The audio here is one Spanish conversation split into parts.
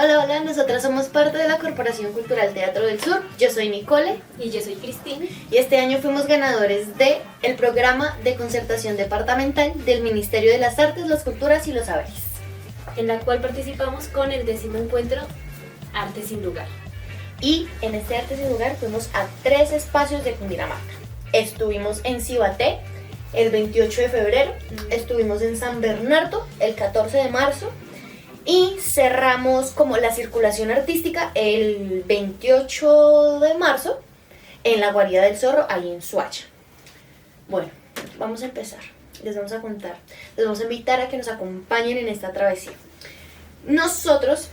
Hola, hola, nosotras somos parte de la Corporación Cultural Teatro del Sur. Yo soy Nicole. Y yo soy Cristina. Y este año fuimos ganadores de el programa de concertación departamental del Ministerio de las Artes, las Culturas y los Saberes, En la cual participamos con el 10º encuentro Arte sin Lugar. Y en este Arte sin Lugar fuimos a 3 espacios de Cundinamarca. Estuvimos en Cibaté el 28 de febrero, estuvimos en San Bernardo el 14 de marzo y cerramos como la circulación artística el 28 de marzo en la Guarida del Zorro, ahí en Soacha. Bueno, vamos a empezar. Les vamos a contar, les vamos a invitar a que nos acompañen en esta travesía. Nosotros,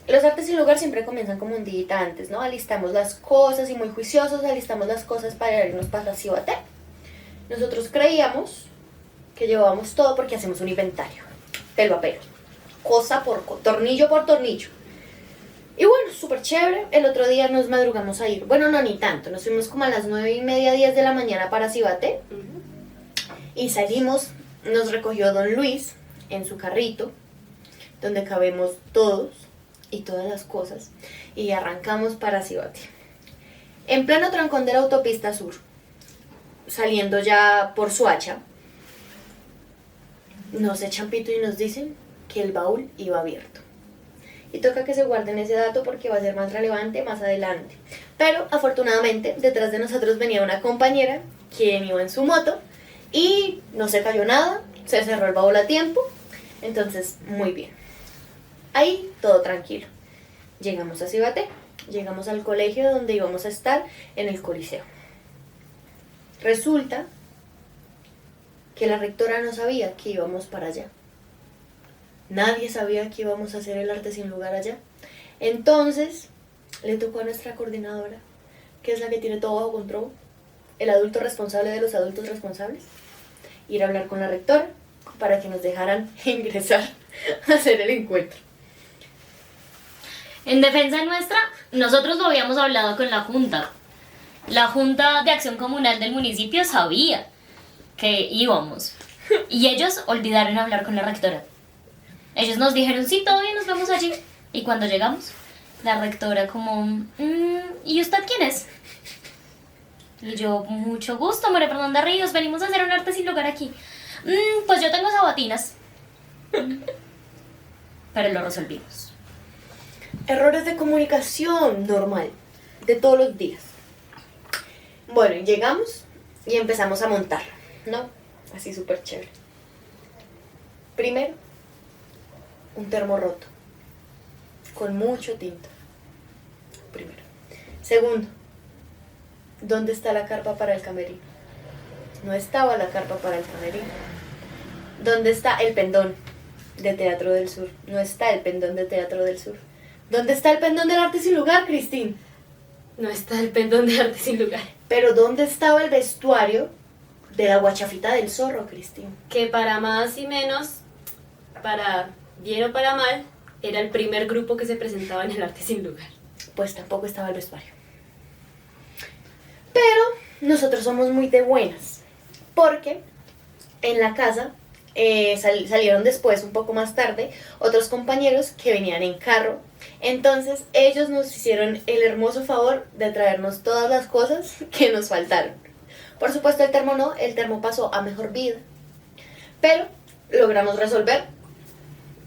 los Artes sin Lugar siempre comienzan como un día antes, ¿no? Alistamos las cosas y muy juiciosos alistamos las cosas para irnos para Cibaté. Nosotros creíamos que llevábamos todo porque hacemos un inventario del vapero, cosa por tornillo por tornillo. Y bueno, súper chévere. El otro día nos madrugamos a ir. Bueno, no, ni tanto. Nos fuimos como a las 9:30, 10 de la mañana para Cibaté. Y salimos, nos recogió don Luis en su carrito, donde cabemos todos y todas las cosas. Y arrancamos para Cibaté. En pleno trancón de la autopista sur, saliendo ya por Soacha, nos echan pito y nos dicen que el baúl iba abierto. Y toca que se guarden ese dato porque va a ser más relevante más adelante. Pero afortunadamente detrás de nosotros venía una compañera quien iba en su moto y no se cayó nada, se cerró el baúl a tiempo, entonces muy bien. Ahí todo tranquilo. Llegamos a Cibaté, llegamos al colegio donde íbamos a estar en el Coliseo. Resulta que la rectora no sabía que íbamos para allá. Nadie sabía que íbamos a hacer el Arte sin Lugar allá. Entonces, le tocó a nuestra coordinadora, que es la que tiene todo bajo control, el adulto responsable de los adultos responsables, ir a hablar con la rectora para que nos dejaran ingresar a hacer el encuentro. En defensa nuestra, nosotros lo habíamos hablado con la Junta. La Junta de Acción Comunal del municipio sabía que íbamos. Y ellos olvidaron hablar con la rectora. Ellos nos dijeron, sí, todo bien, nos vemos allí. Y cuando llegamos, la rectora como, ¿y usted quién es? Y yo, mucho gusto, María Fernanda Ríos, venimos a hacer un Arte sin Lugar aquí. Pues yo tengo sabatinas. Pero lo resolvimos. Errores de comunicación normal, de todos los días. Bueno, llegamos y empezamos a montar, ¿no? Así súper chévere. Primero, un termo roto, con mucho tinto. Primero. Segundo, ¿dónde está la carpa para el camerino? No estaba la carpa para el camerino. ¿Dónde está el pendón de Teatro del Sur? No está el pendón de Teatro del Sur. ¿Dónde está el pendón del Arte sin Lugar, Cristín? No está el pendón de Arte sin Lugar. Pero ¿dónde estaba el vestuario de la Guachafita del Zorro, Cristín? Que para más y menos, para bien o para mal, era el primer grupo que se presentaba en el Arte sin Lugar. Pues tampoco estaba el vestuario. Pero nosotros somos muy de buenas, porque en la casa salieron después, un poco más tarde, otros compañeros que venían en carro. Entonces ellos nos hicieron el hermoso favor de traernos todas las cosas que nos faltaron. Por supuesto el termo no, el termo pasó a mejor vida, pero logramos resolver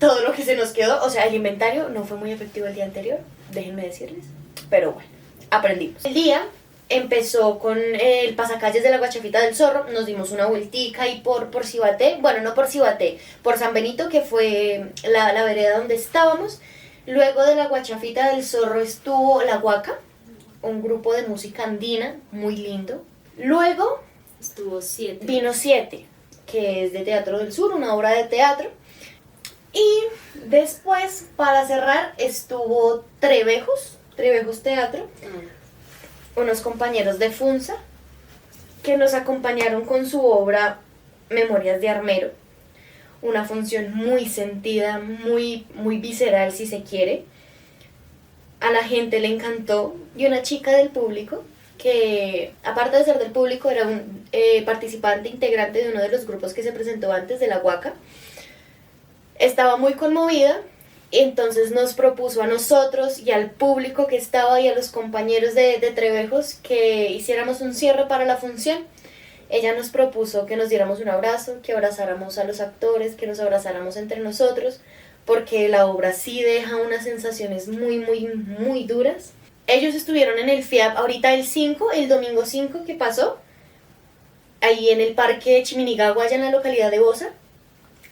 todo lo que se nos quedó. O sea, el inventario no fue muy efectivo el día anterior, déjenme decirles, pero bueno, aprendimos. El día empezó con el pasacalles de la Guachafita del Zorro, nos dimos una vueltica y por Cibaté, bueno, no por Cibaté, por San Benito, que fue la vereda donde estábamos. Luego de la Guachafita del Zorro estuvo La Guaca, un grupo de música andina muy lindo. Luego Estuvo 7. vino 7, que es de Teatro del Sur, una obra de teatro. Y después, para cerrar, estuvo Trevejos Teatro, unos compañeros de Funza que nos acompañaron con su obra Memorias de Armero. Una función muy sentida, muy visceral si se quiere. A la gente le encantó y una chica del público, que aparte de ser del público era un participante integrante de uno de los grupos que se presentó antes de La Guaca, estaba muy conmovida Entonces nos propuso a nosotros y al público que estaba y a los compañeros de Trevejos que hiciéramos un cierre para la función. Ella nos propuso que nos diéramos un abrazo, que abrazáramos a los actores, que nos abrazáramos entre nosotros, porque la obra sí deja unas sensaciones muy, muy, muy duras. Ellos estuvieron en el FIAP ahorita el domingo 5 que pasó, ahí en el parque Chiminigagua, allá en la localidad de Bosa.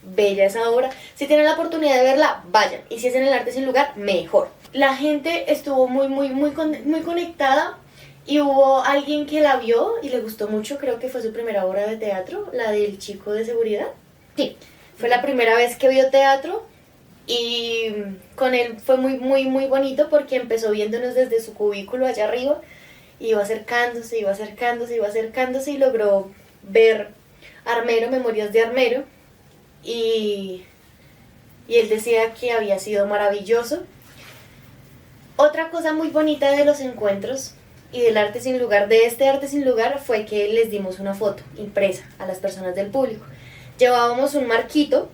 Bella esa obra. Si tienen la oportunidad de verla, vayan. Y si es en el Arte Sin Lugar, mejor. La gente estuvo muy conectada. Y hubo alguien que la vio y le gustó mucho, creo que fue su primera obra de teatro, la del chico de seguridad. Sí, fue la primera vez que vio teatro y con él fue muy bonito porque empezó viéndonos desde su cubículo allá arriba, iba acercándose y logró ver Armero, Memorias de Armero, y él decía que había sido maravilloso. Otra cosa muy bonita de los encuentros y del Arte Sin Lugar, de este Arte Sin Lugar, fue que les dimos una foto impresa a las personas del público. Llevábamos un marquito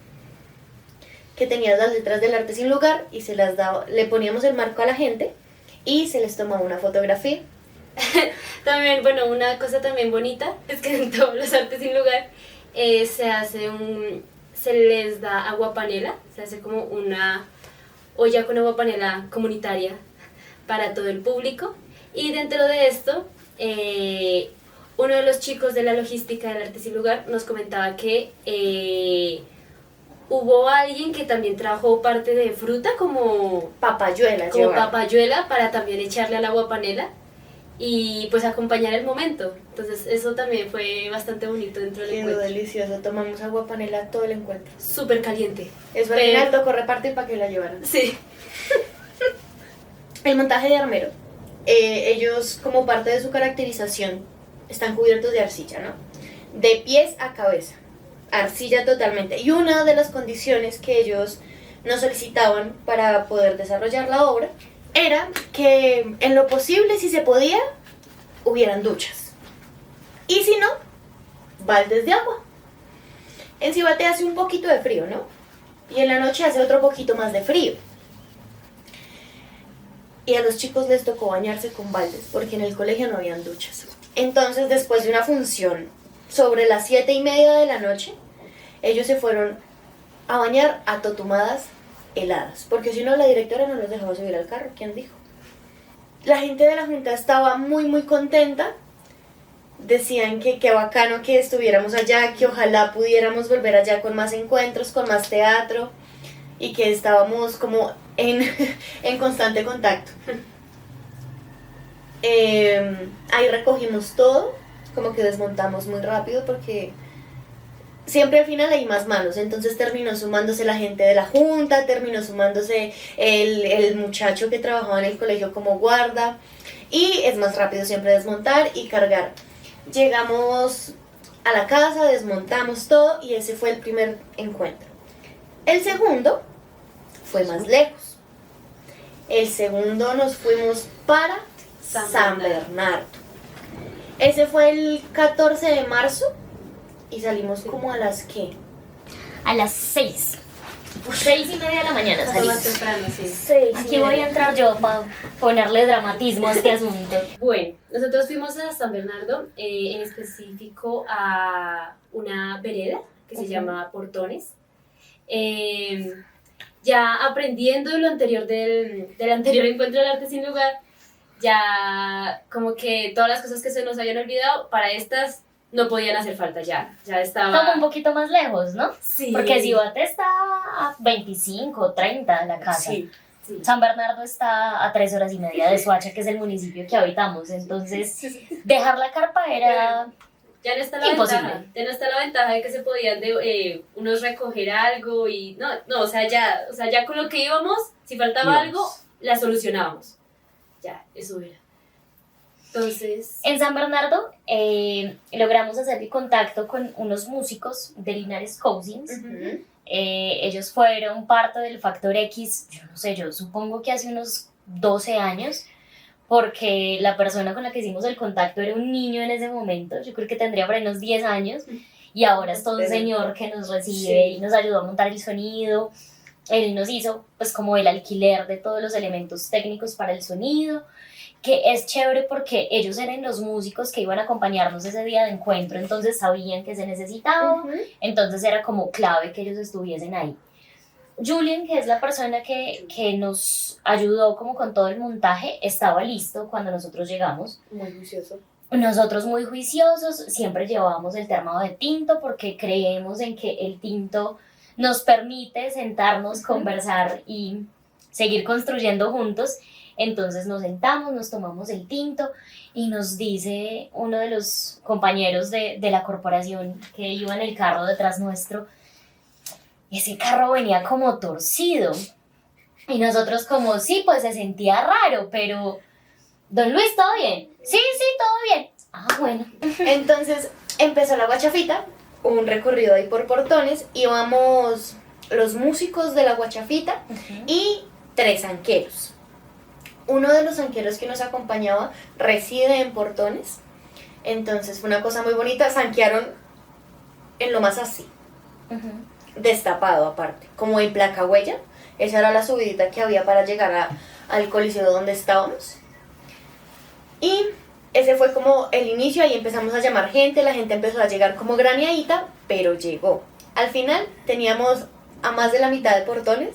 que tenía las letras del Arte Sin Lugar y se las daba, le poníamos el marco a la gente y se les tomaba una fotografía. También, bueno, una cosa también bonita es que en todos los Artes Sin Lugar se les da agua panela, se hace como una olla con agua panela comunitaria para todo el público. Y dentro de esto, uno de los chicos de la logística del Arte Sin Lugar nos comentaba que hubo alguien que también trajo parte de fruta como papayuela para también echarle al agua panela y pues acompañar el momento. Entonces eso también fue bastante bonito dentro del encuentro. Delicioso, tomamos agua panela todo el encuentro. Súper caliente. Eso al final tocó repartir para que la llevaran. Sí. El montaje de Armero. Ellos, como parte de su caracterización, están cubiertos de arcilla, ¿no? De pies a cabeza, arcilla totalmente. Y una de las condiciones que ellos nos solicitaban para poder desarrollar la obra era que, en lo posible, si se podía, hubieran duchas. Y si no, baldes de agua. En Cibate hace un poquito de frío, ¿no? Y en la noche hace otro poquito más de frío. Y a los chicos les tocó bañarse con baldes, porque en el colegio no habían duchas. Entonces, después de una función, sobre las 7:30 de la noche, ellos se fueron a bañar a totumadas heladas, porque si no, la directora no los dejaba subir al carro. ¿Quién dijo? La gente de la junta estaba muy contenta. Decían que qué bacano que estuviéramos allá, que ojalá pudiéramos volver allá con más encuentros, con más teatro, y que estábamos como en constante contacto. Ahí recogimos todo, como que desmontamos muy rápido porque siempre al final hay más manos, entonces terminó sumándose la gente de la junta, terminó sumándose el muchacho que trabajaba en el colegio como guarda, y es más rápido siempre desmontar y cargar. Llegamos a la casa, desmontamos todo y ese fue el primer encuentro. El segundo fue más lejos. El segundo nos fuimos para San Bernardo. Ese fue el 14 de marzo y salimos como a las ¿qué? A las 6. 6:30 de la mañana Más salimos. temprano, sí. 6. Aquí voy a entrar yo para ponerle dramatismo a este asunto. Bueno, nosotros fuimos a San Bernardo, en específico a una vereda que se llama Portones. Ya aprendiendo lo anterior del anterior encuentro del Arte Sin Lugar, ya como que todas las cosas que se nos habían olvidado, para estas no podían hacer falta ya estaba... Como un poquito más lejos, ¿no? Sí. Porque Cibate está a 25, 30 de la casa. Sí, sí. San Bernardo está a 3 horas y media de Soacha, que es el municipio que habitamos. Entonces, dejar la carpa era Ya no está la imposible. ventaja, ya no está la ventaja de que se podían unos recoger algo y no, o sea, ya con lo que íbamos, si faltaba algo, la solucionábamos. Ya, eso era. Entonces, En San Bernardo logramos hacer el contacto con unos músicos de Linares Cousins. Ellos fueron parte del Factor X, yo no sé, yo supongo que hace unos 12 años, porque la persona con la que hicimos el contacto era un niño en ese momento, yo creo que tendría por ahí unos 10 años, y ahora es todo un señor que nos recibe y nos ayudó a montar el sonido. él nos hizo pues como el alquiler de todos los elementos técnicos para el sonido, que es chévere porque ellos eran los músicos que iban a acompañarnos ese día de encuentro, entonces sabían que se necesitaba, entonces era como clave que ellos estuviesen ahí. Julian, que es la persona que nos ayudó como con todo el montaje, estaba listo cuando nosotros llegamos. Muy juicioso. Nosotros muy juiciosos, siempre llevábamos el termo de tinto porque creemos en que el tinto nos permite sentarnos, conversar y seguir construyendo juntos. Entonces nos sentamos, nos tomamos el tinto y nos dice uno de los compañeros de la corporación que iba en el carro detrás nuestro, ese carro venía como torcido. Y nosotros como, sí, pues se sentía raro, pero... Don Luis, ¿todo bien? Sí, todo bien. Ah, bueno. Entonces empezó la guachafita, un recorrido ahí por portones, íbamos los músicos de la guachafita y 3 zanqueros. Uno de los zanqueros que nos acompañaba reside en Portones, entonces fue una cosa muy bonita, zanquearon en lo más así, destapado aparte, como en placa huella, esa era la subidita que había para llegar al coliseo donde estábamos. Y ese fue como el inicio, ahí empezamos a llamar gente, la gente empezó a llegar como graneadita, pero llegó. Al final teníamos a más de la mitad de Portones,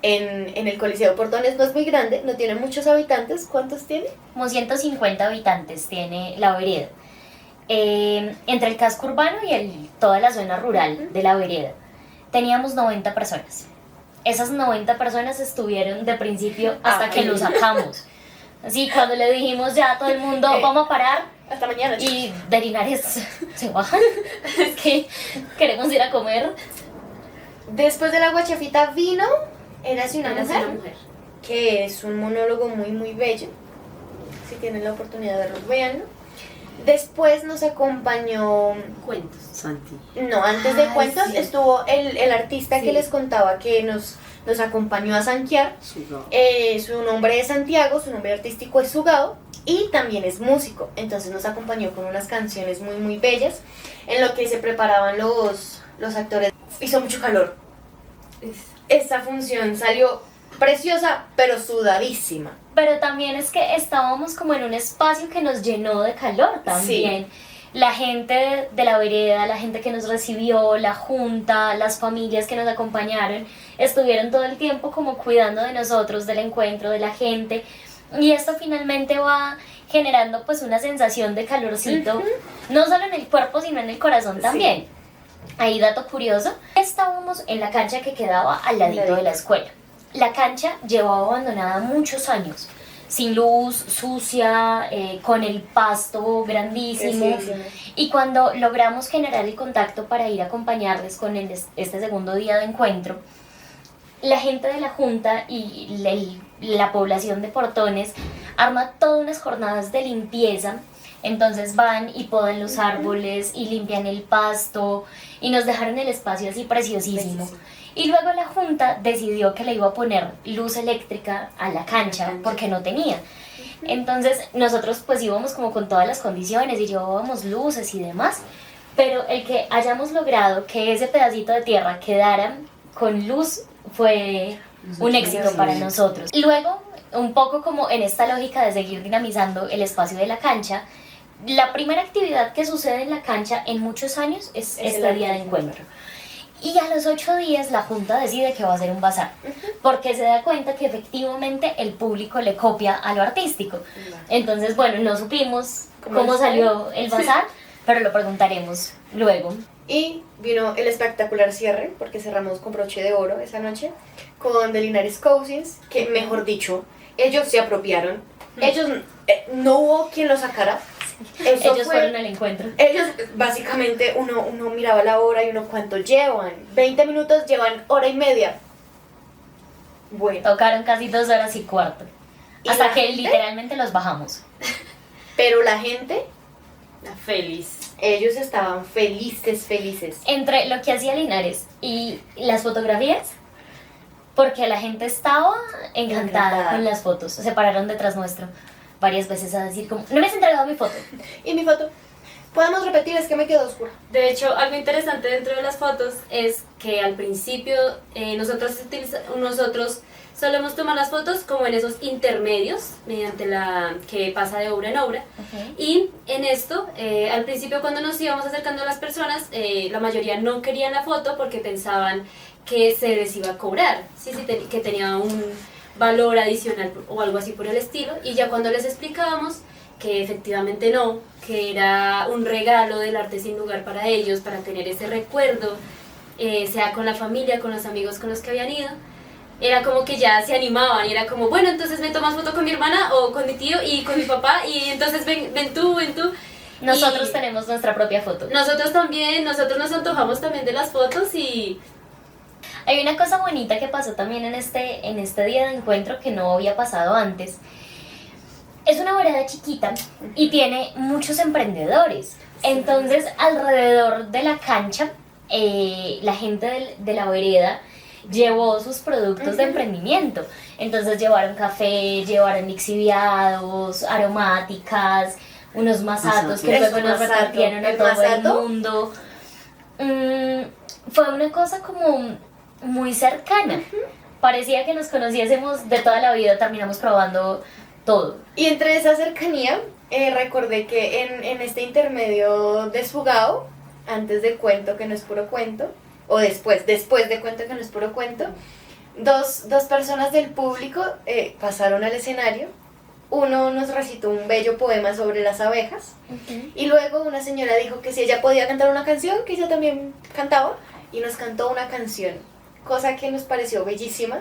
en el Coliseo Portones no es muy grande, no tiene muchos habitantes, ¿cuántos tiene? Como 150 habitantes tiene la vereda. Entre el casco urbano y toda la zona rural de la vereda, teníamos 90 personas. Esas 90 personas estuvieron de principio hasta que lo sacamos. Así, cuando le dijimos ya a todo el mundo, vamos a parar. Hasta mañana. Y de Linares se bajan. Es que queremos ir a comer. Después de la guachafita vino Érase una mujer, que es un monólogo muy muy bello. Si tienen la oportunidad de verlo, véanlo. Después nos acompañó... Cuentos. Santi. No, antes de cuentos sí. estuvo el artista que les contaba que nos acompañó a zanquear. Su nombre es Santiago, su nombre artístico es Sugao y también es músico. Entonces nos acompañó con unas canciones muy muy bellas en lo que se preparaban los actores. Hizo mucho calor. Esta función salió preciosa pero sudadísima. Pero también es que estábamos como en un espacio que nos llenó de calor también. Sí. La gente de la vereda, la gente que nos recibió, la junta, las familias que nos acompañaron, estuvieron todo el tiempo como cuidando de nosotros, del encuentro, de la gente. Y esto finalmente va generando pues una sensación de calorcito, no solo en el cuerpo, sino en el corazón también. Sí. Ahí, dato curioso, estábamos en la cancha que quedaba al ladito de la escuela. La cancha llevaba abandonada muchos años, sin luz, sucia, con el pasto grandísimo. Y cuando logramos generar el contacto para ir a acompañarles con este segundo día de encuentro, la gente de la junta y la población de Portones arma todas unas jornadas de limpieza. Entonces van y podan los árboles y limpian el pasto y nos dejaron el espacio así preciosísimo. Y luego la junta decidió que le iba a poner luz eléctrica a la cancha porque no tenía. Entonces nosotros pues íbamos como con todas las condiciones y llevábamos luces y demás, pero el que hayamos logrado que ese pedacito de tierra quedara con luz fue un éxito para nosotros. Luego, un poco como en esta lógica de seguir dinamizando el espacio de la cancha, la primera actividad que sucede en la cancha en muchos años es este día de encuentro. Y a los 8 días la junta decide que va a hacer un bazar, porque se da cuenta que efectivamente el público le copia a lo artístico. Entonces, bueno, no supimos cómo salió el bazar, pero lo preguntaremos luego. Y vino el espectacular cierre, porque cerramos con broche de oro esa noche, con The Linares Cousins, que mejor dicho, ellos se apropiaron. Ellos, no hubo quien lo sacara. Ellos fueron al encuentro. Ellos, básicamente, uno miraba la hora y uno, ¿cuánto llevan? 20 minutos, llevan hora y media. Bueno. Tocaron casi 2 horas y cuarto. Hasta que literalmente los bajamos. Pero la gente... Feliz. Ellos estaban felices. Entre lo que hacía Linares y las fotografías, porque la gente estaba encantada con las fotos. Se pararon detrás nuestro varias veces a decir como, no me has entregado mi foto. ¿Y mi foto? Podemos repetir, es que me quedó oscura. De hecho, algo interesante dentro de las fotos es que al principio nosotros solemos tomar las fotos como en esos intermedios, mediante la que pasa de obra en obra. Ok. Y en esto, al principio cuando nos íbamos acercando a las personas, la mayoría no querían la foto porque pensaban que se les iba a cobrar, que tenía un valor adicional o algo así por el estilo. Y ya cuando les explicábamos que efectivamente no, que era un regalo del Arte Sin Lugar para ellos, para tener ese recuerdo, sea con la familia, con los amigos con los que habían ido, era como que ya se animaban y era como, bueno, entonces me tomas foto con mi hermana o con mi tío y con mi papá y entonces ven tú. Nosotros Y tenemos nuestra propia foto. nosotros también, nosotros nos antojamos también de las fotos y... Hay una cosa bonita que pasó también en este día de encuentro que no había pasado antes. Es una vereda chiquita y tiene muchos emprendedores. Entonces, alrededor de la cancha, la gente de la vereda llevó sus productos de emprendimiento. Entonces, llevaron café, llevaron lixiviados, aromáticas, unos masatos que luego nos repartieron a todo el mundo. Fue una cosa como muy cercana. Parecía que nos conociésemos de toda la vida, terminamos probando todo. Y entre esa cercanía, recordé que en este intermedio desfugado, antes de cuento que no es puro cuento, o después de cuento que no es puro cuento, dos personas del público pasaron al escenario. Uno nos recitó un bello poema sobre las abejas, y luego una señora dijo que si ella podía cantar una canción, que ella también cantaba, y nos cantó una canción, cosa que nos pareció bellísima.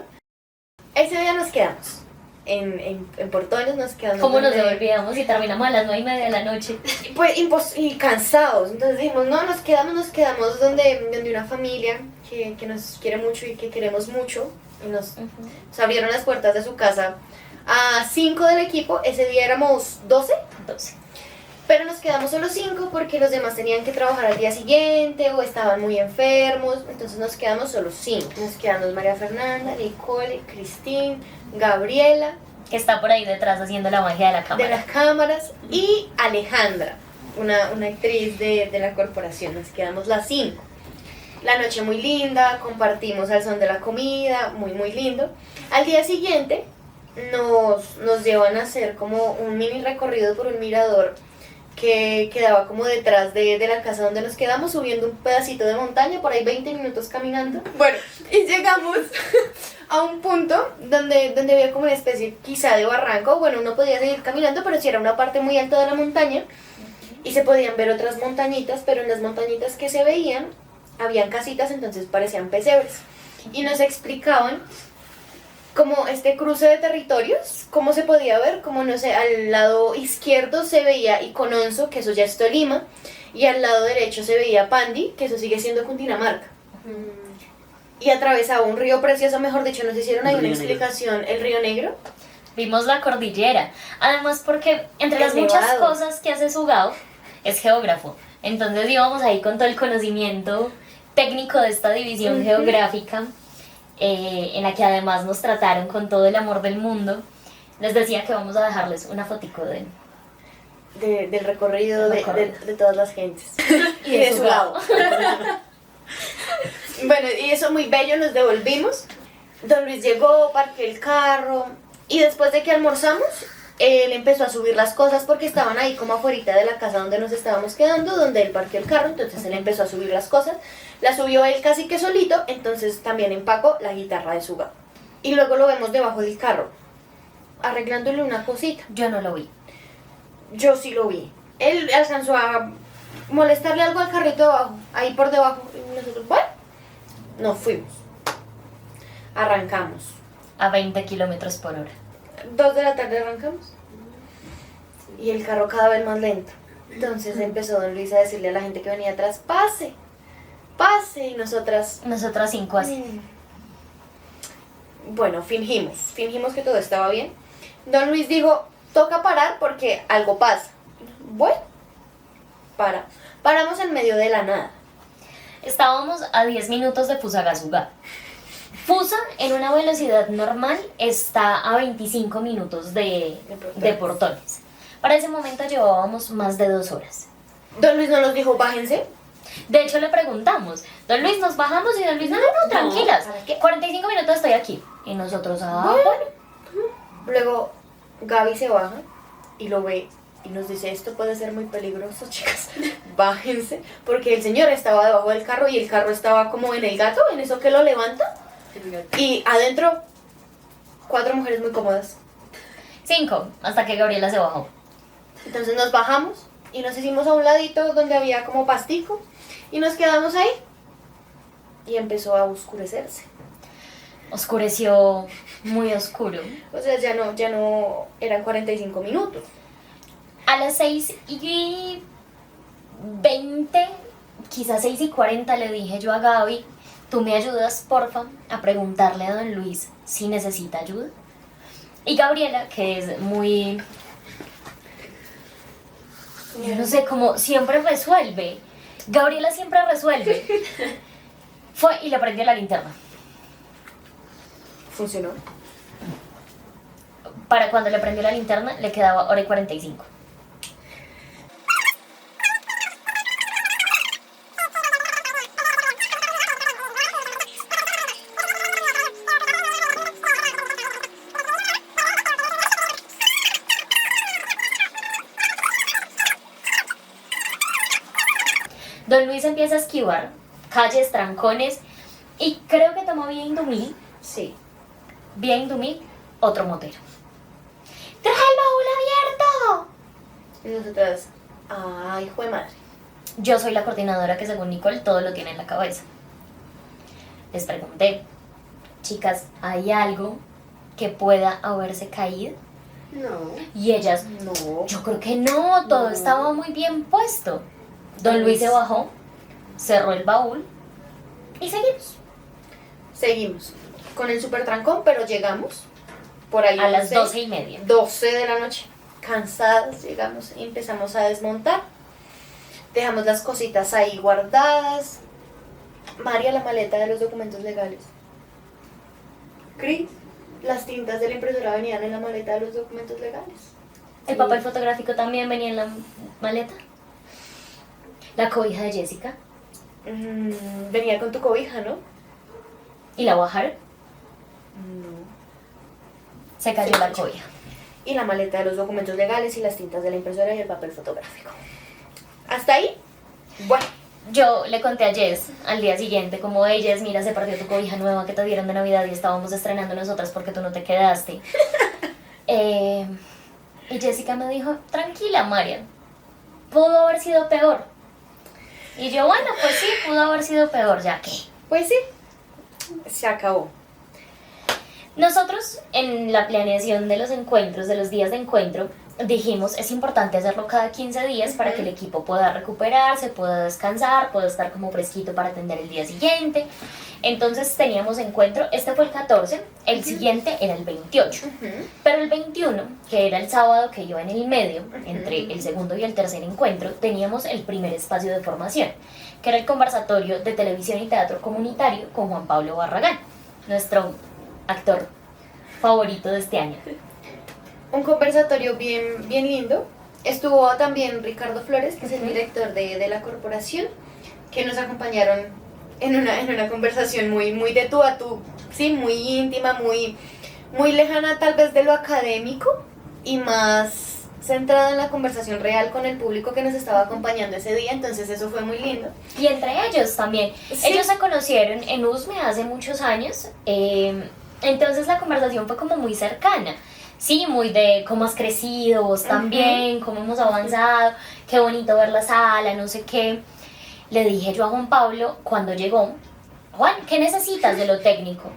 Ese día nos quedamos. En Portones nos quedamos. ¿Cómo nos devolvíamos y terminamos a las 9:30 de la noche? Pues y cansados, entonces dijimos, no, nos quedamos donde una familia que nos quiere mucho y que queremos mucho, y nos abrieron las puertas de su casa a 5 del equipo. Ese día éramos 12, pero nos quedamos solo 5 porque los demás tenían que trabajar al día siguiente o estaban muy enfermos, entonces nos quedamos solo 5. Nos quedamos María Fernanda, Nicole, Cristín, Gabriela, Que está por ahí detrás haciendo la magia de la cámara. de las cámaras, y Alejandra, una actriz de la corporación. Nos quedamos las 5. La noche muy linda, compartimos al son de la comida, muy muy lindo. Al día siguiente nos llevan a hacer como un mini recorrido por un mirador que quedaba como detrás de la casa donde nos quedamos, subiendo un pedacito de montaña, por ahí 20 minutos caminando. Bueno, y llegamos a un punto donde había como una especie quizá de barranco. Bueno, uno podía seguir caminando, pero sí era una parte muy alta de la montaña y se podían ver otras montañitas, pero en las montañitas que se veían habían casitas, entonces parecían pesebres. Y nos explicaban como este cruce de territorios, cómo se podía ver, como no sé, al lado izquierdo se veía Icononso, que eso ya es Tolima, y al lado derecho se veía Pandi, que eso sigue siendo Cundinamarca. Y atravesaba un río precioso, mejor dicho, nos hicieron ahí una explicación, el Río Negro. Vimos la cordillera. Además, porque entre Es las muchas nevado. cosas que hace Sugao, es geógrafo. Entonces íbamos ahí con todo el conocimiento técnico de esta división geográfica, en la que además nos trataron con todo el amor del mundo. Les decía que vamos a dejarles una fotico Del recorrido, Del recorrido. de todas las gentes. y de su lado. Bueno, y eso muy bello, nos devolvimos. Don Luis llegó, parqueó el carro, y después de que almorzamos, él empezó a subir las cosas porque estaban ahí como afuera de la casa donde nos estábamos quedando, donde él parqueó el carro. Entonces él empezó a subir las cosas, las subió él casi que solito, entonces también empacó la guitarra de su gato. Y luego lo vemos debajo del carro, arreglándole una cosita. Yo no lo vi. Yo sí lo vi. Él alcanzó a molestarle algo al carrito de abajo, ahí por debajo. Y nosotros, bueno, nos fuimos. Arrancamos. A 20 kilómetros por hora. 2 de la tarde arrancamos. Y el carro cada vez más lento. Entonces empezó don Luis a decirle a la gente que venía atrás, pase, pase. Y nosotras, Nosotras 5 así. bueno, fingimos que todo estaba bien. Don Luis dijo, toca parar porque algo pasa. Bueno, paramos en medio de la nada. Estábamos a 10 minutos de Fusagasugá. Fusa, en una velocidad normal, está a 25 minutos de Portones. Para ese momento llevábamos más de 2 horas. Don Luis no nos dijo, bájense. De hecho, le preguntamos, don Luis, ¿nos bajamos? Y don Luis, no, tranquilas, ¿para qué? 45 minutos estoy aquí. Y nosotros, bueno. Luego Gaby se baja y lo ve y nos dice, esto puede ser muy peligroso, chicas, bájense, porque el señor estaba debajo del carro y el carro estaba como en el gato, en eso que lo levanta, y adentro 4 mujeres muy cómodas. 5, hasta que Gabriela se bajó. Entonces nos bajamos y nos hicimos a un ladito donde había como pastico y nos quedamos ahí y empezó a oscurecerse. Oscureció muy oscuro. O sea, ya no eran 45 minutos. A las 6:20, quizás 6:40, le dije yo a Gaby, ¿tú me ayudas, porfa, a preguntarle a don Luis si necesita ayuda? Y Gabriela, que es muy... Yo no sé, como siempre resuelve. Gabriela siempre resuelve. Fue y le prendió la linterna. Funcionó. Para cuando le prendió la linterna, le quedaba 1:45. Don Luis empieza a esquivar calles, trancones, y creo que tomó vía Indumil. Sí. Vía Indumil, otro motero. ¡Traje el baúl abierto! Y nosotras, ay, hijo de madre. Yo soy la coordinadora que, según Nicole, todo lo tiene en la cabeza. Les pregunté, chicas, ¿hay algo que pueda haberse caído? No. Y ellas, No. yo creo que no, todo No. estaba muy bien puesto. Don Luis se bajó, cerró el baúl y seguimos. Seguimos con el super trancón, pero llegamos por ahí A las 11, 12:30. 12 de la noche. Cansadas llegamos y empezamos a desmontar. Dejamos las cositas ahí guardadas. María, la maleta de los documentos legales. Cris, las tintas de la impresora venían en la maleta de los documentos legales. El papel fotográfico también venía en la maleta. La cobija de Jessica. Venía con tu cobija, ¿no? Y la bajar, No. se cayó Se la cayó. cobija. Y la maleta de los documentos legales y las tintas de la impresora y el papel fotográfico. ¿Hasta ahí? Bueno. Yo le conté a Jess al día siguiente, como, hey Jess, mira, se perdió tu cobija nueva que te dieron de Navidad y estábamos estrenando nosotras porque tú no te quedaste. Y Jessica me dijo, tranquila, Marian, pudo haber sido peor. Y yo, bueno, pues sí, pudo haber sido peor, ya que... Pues sí, se acabó. Nosotros, en la planeación de los encuentros, de los días de encuentro, dijimos, es importante hacerlo cada 15 días para que el equipo pueda recuperarse, pueda descansar, pueda estar como fresquito para atender el día siguiente. Entonces teníamos encuentro, este fue el 14, el siguiente era el 28. Pero el 21, que era el sábado que iba en el medio, entre el segundo y el tercer encuentro, teníamos el primer espacio de formación, que era el conversatorio de televisión y teatro comunitario con Juan Pablo Barragán, nuestro actor favorito de este año. Un conversatorio bien lindo. Estuvo también Ricardo Flores, que es el director de la corporación, que nos acompañaron en una conversación muy de tú a tú, sí, muy íntima, muy lejana tal vez de lo académico y más centrada en la conversación real con el público que nos estaba acompañando ese día, entonces eso fue muy lindo. Y entre ellos también. Sí. Ellos se conocieron en USME hace muchos años, entonces la conversación fue como muy cercana. Sí, muy de cómo has crecido, vos también, cómo hemos avanzado, qué bonito ver la sala, no sé qué. Le dije yo a Juan Pablo cuando llegó, Juan, ¿qué necesitas de lo técnico?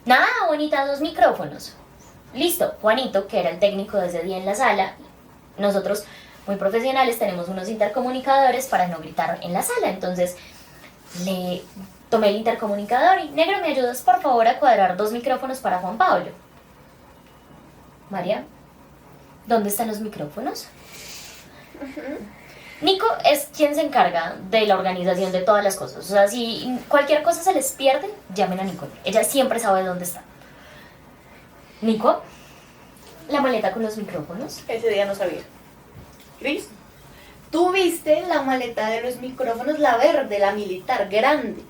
Nada, bonita, 2 micrófonos. Listo, Juanito, que era el técnico de ese día en la sala, nosotros muy profesionales tenemos unos intercomunicadores para no gritar en la sala, entonces le tomé el intercomunicador y, negro, ¿me ayudas por favor a cuadrar 2 micrófonos para Juan Pablo? María, ¿dónde están los micrófonos? Nico es quien se encarga de la organización de todas las cosas. O sea, si cualquier cosa se les pierde, llamen a Nicole. Ella siempre sabe dónde está. Nico, la maleta con los micrófonos. Ese día no sabía. Cris, Tú viste la maleta de los micrófonos, la verde, la militar, grande.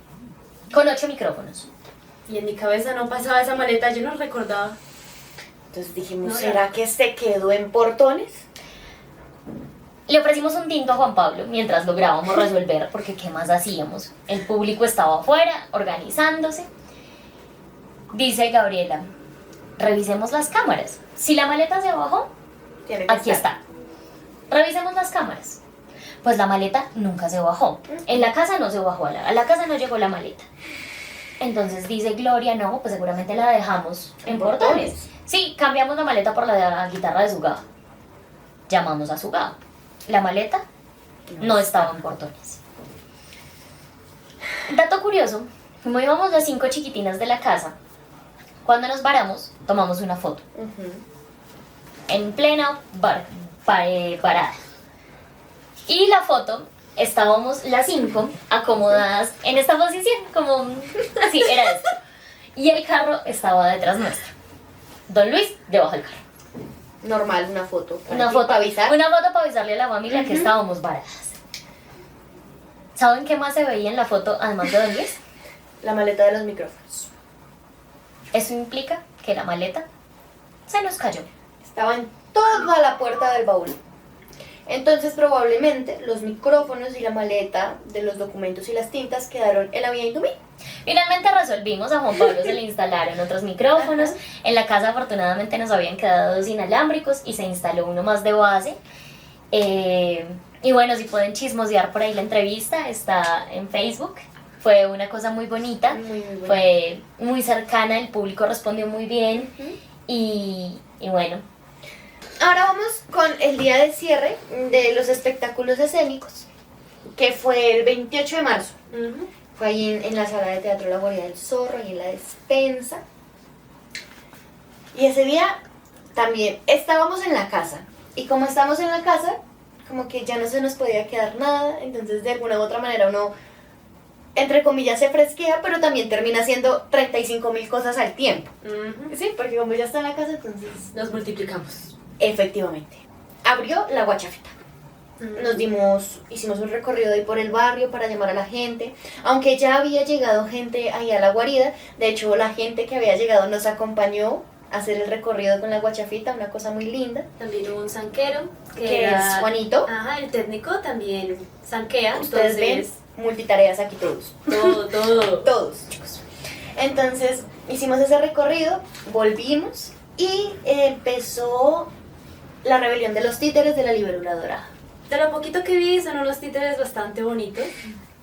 Con 8 micrófonos. Y en mi cabeza no pasaba esa maleta, yo no recordaba. Entonces dijimos, No, ¿será que se quedó en Portones? Le ofrecimos un tinto a Juan Pablo mientras lográbamos resolver, porque ¿qué más hacíamos? El público estaba afuera, organizándose. Dice Gabriela, revisemos las cámaras. Si la maleta se bajó, Tiene que aquí estar. está. Revisemos las cámaras. Pues la maleta nunca se bajó. En la casa no se bajó, a la casa no llegó la maleta. Entonces dice Gloria, no, pues seguramente la dejamos en Portones. Sí, cambiamos la maleta por la guitarra de Sugao. Llamamos a Sugao. La maleta no estaba en Portones. Dato curioso, como íbamos las 5 chiquitinas de la casa, cuando nos varamos, tomamos una foto. Ujú. En plena parada. Y la foto, estábamos las 5 acomodadas en esta posición, como así, era esto. Y el carro estaba detrás nuestro. Don Luis debajo del carro. Normal, una foto. Una foto para avisar. Una foto para avisarle a la familia que estábamos varadas. ¿Saben qué más se veía en la foto además de Don Luis? La maleta de los micrófonos. Eso implica que la maleta se nos cayó. Estaba en toda la puerta del baúl. Entonces probablemente los micrófonos y la maleta de los documentos y las tintas quedaron en la vía Indumí. Finalmente resolvimos, a Juan Pablo se le instalaron otros micrófonos. En la casa afortunadamente nos habían quedado 2 inalámbricos y se instaló uno más de base. Y bueno, si pueden chismosear por ahí la entrevista, está en Facebook. Fue una cosa muy bonita, Muy bonita. fue muy cercana, el público respondió muy bien y bueno, Ahora vamos con el día de cierre de los espectáculos escénicos, que fue el 28 de marzo. Ujú. Fue ahí en la sala de teatro La Guarida del Zorro, ahí en la despensa. Y ese día también estábamos en la casa. Y como estamos en la casa, como que ya no se nos podía quedar nada. Entonces de alguna u otra manera uno, entre comillas, se fresquea, pero también termina haciendo 35.000 cosas al tiempo. Ujú. Sí, porque como ya está en la casa, entonces... Nos multiplicamos. Efectivamente. Abrió la guachafita. Hicimos un recorrido ahí por el barrio para llamar a la gente, aunque ya había llegado gente ahí a la guarida. De hecho, la gente que había llegado nos acompañó a hacer el recorrido con la guachafita, una cosa muy linda, También hubo un zanquero, que es Juanito. Ajá, el técnico también zanquea, Ustedes entonces... ven, multitareas aquí todos. Todo. Todos, chicos. Entonces, hicimos ese recorrido, volvimos y empezó la rebelión de los títeres de la libélula dorada. De lo poquito que vi, son unos títeres bastante bonitos.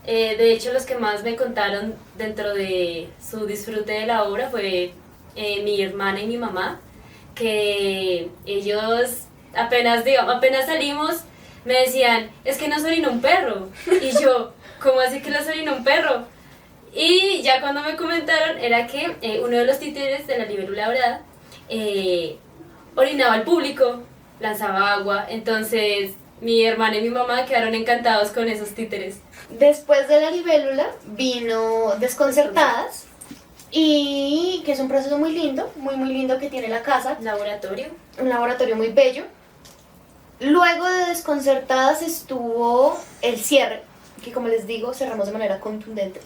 De hecho, los que más me contaron dentro de su disfrute de la obra fue mi hermana y mi mamá, que ellos apenas salimos me decían, es que nos orinó un perro. Y yo, ¿cómo así que nos orinó un perro? Y ya cuando me comentaron era que uno de los títeres de la libélula dorada orinaba al público, lanzaba agua, entonces mi hermana y mi mamá quedaron encantados con esos títeres. Después de la libélula vino Desconcertadas, y que es un proceso muy lindo, muy lindo que tiene la casa, Laboratorio. un laboratorio muy bello. Luego de Desconcertadas estuvo el cierre, que como les digo, cerramos de manera contundente.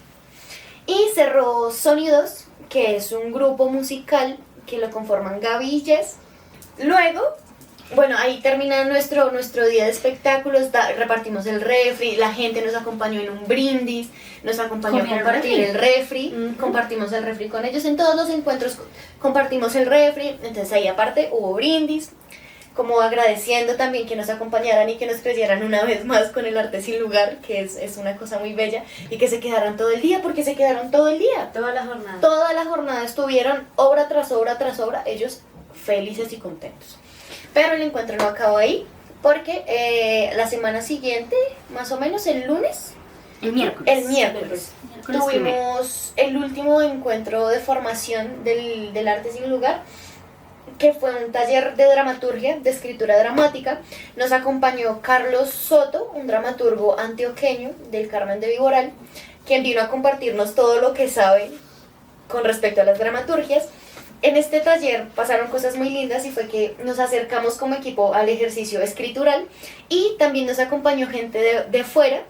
Y cerró Sonidos, que es un grupo musical que lo conforman Gaby y Jess. Luego, bueno, ahí termina nuestro día de espectáculos, repartimos el refri, la gente nos acompañó en un brindis, nos acompañó a ¿Comieron compartir el refri, Ujú. compartimos el refri con ellos, en todos los encuentros compartimos el refri, entonces ahí aparte hubo brindis, como agradeciendo también que nos acompañaran y que nos creyeran una vez más con el arte sin lugar, que es una cosa muy bella, y que se quedaran todo el día, porque se quedaron todo el día. Toda la jornada. Toda la jornada estuvieron obra tras obra tras obra, ellos felices y contentos. Pero el encuentro no acabó ahí, porque la semana siguiente, más o menos el lunes, el miércoles. el miércoles, tuvimos el último encuentro de formación del arte sin lugar, que fue un taller de dramaturgia, de escritura dramática. Nos acompañó Carlos Soto, un dramaturgo antioqueño del Carmen de Viboral, quien vino a compartirnos todo lo que sabe con respecto a las dramaturgias. En este taller pasaron cosas muy lindas y fue que nos acercamos como equipo al ejercicio escritural y también nos acompañó gente de fuera,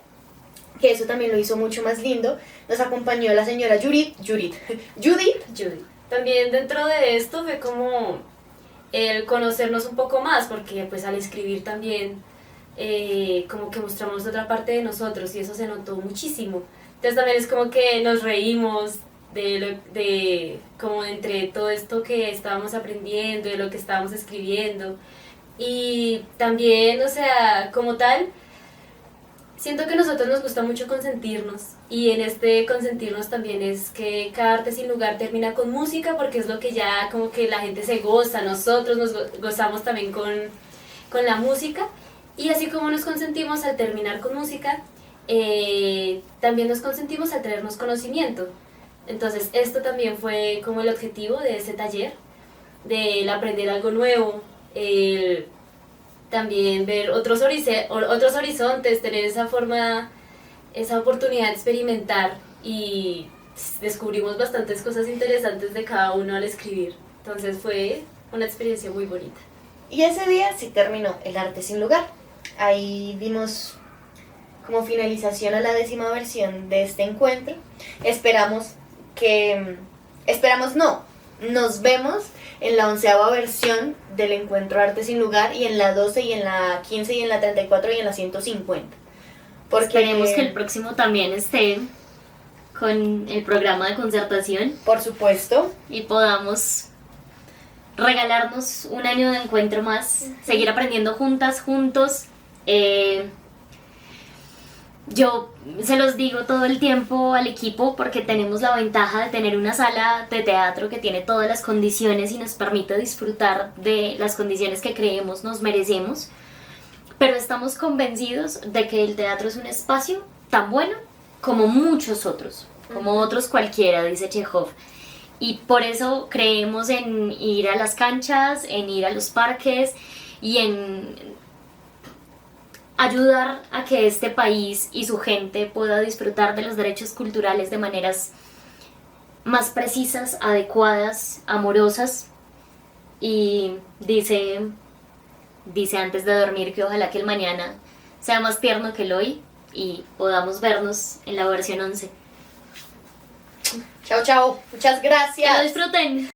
que eso también lo hizo mucho más lindo. Nos acompañó la señora Judith. También dentro de esto fue como el conocernos un poco más, porque pues al escribir también como que mostramos otra parte de nosotros y eso se notó muchísimo. Entonces también es como que nos reímos de como entre todo esto que estábamos aprendiendo, de lo que estábamos escribiendo. Y también, o sea, como tal, siento que a nosotros nos gusta mucho consentirnos, y en este consentirnos también es que cada arte sin lugar termina con música, porque es lo que ya como que la gente se goza, nosotros nos gozamos también con la música, y así como nos consentimos al terminar con música, también nos consentimos al traernos conocimiento. Entonces esto también fue como el objetivo de este taller, del aprender algo nuevo, el también ver otros horizontes, tener esa forma, esa oportunidad de experimentar, y descubrimos bastantes cosas interesantes de cada uno al escribir. Entonces fue una experiencia muy bonita. Y ese día sí terminó el arte sin lugar. Ahí dimos como finalización a la 10ª versión de este encuentro. Nos vemos en la 11ª versión del encuentro Arte sin lugar, y en la 12 y en la 15 y en la 34 y en la 150. Porque esperemos que el próximo también esté con el programa de concertación. Por supuesto. Y podamos regalarnos un año de encuentro más, seguir aprendiendo juntas, juntos. Yo se los digo todo el tiempo al equipo, porque tenemos la ventaja de tener una sala de teatro que tiene todas las condiciones y nos permite disfrutar de las condiciones que creemos nos merecemos, pero estamos convencidos de que el teatro es un espacio tan bueno como muchos otros, como otros cualquiera, dice Chekhov. Y por eso creemos en ir a las canchas, en ir a los parques y en ayudar a que este país y su gente pueda disfrutar de los derechos culturales de maneras más precisas, adecuadas, amorosas. Y dice antes de dormir que ojalá que el mañana sea más tierno que el hoy y podamos vernos en la versión 11. Chao, chao. Muchas gracias. Que lo disfruten.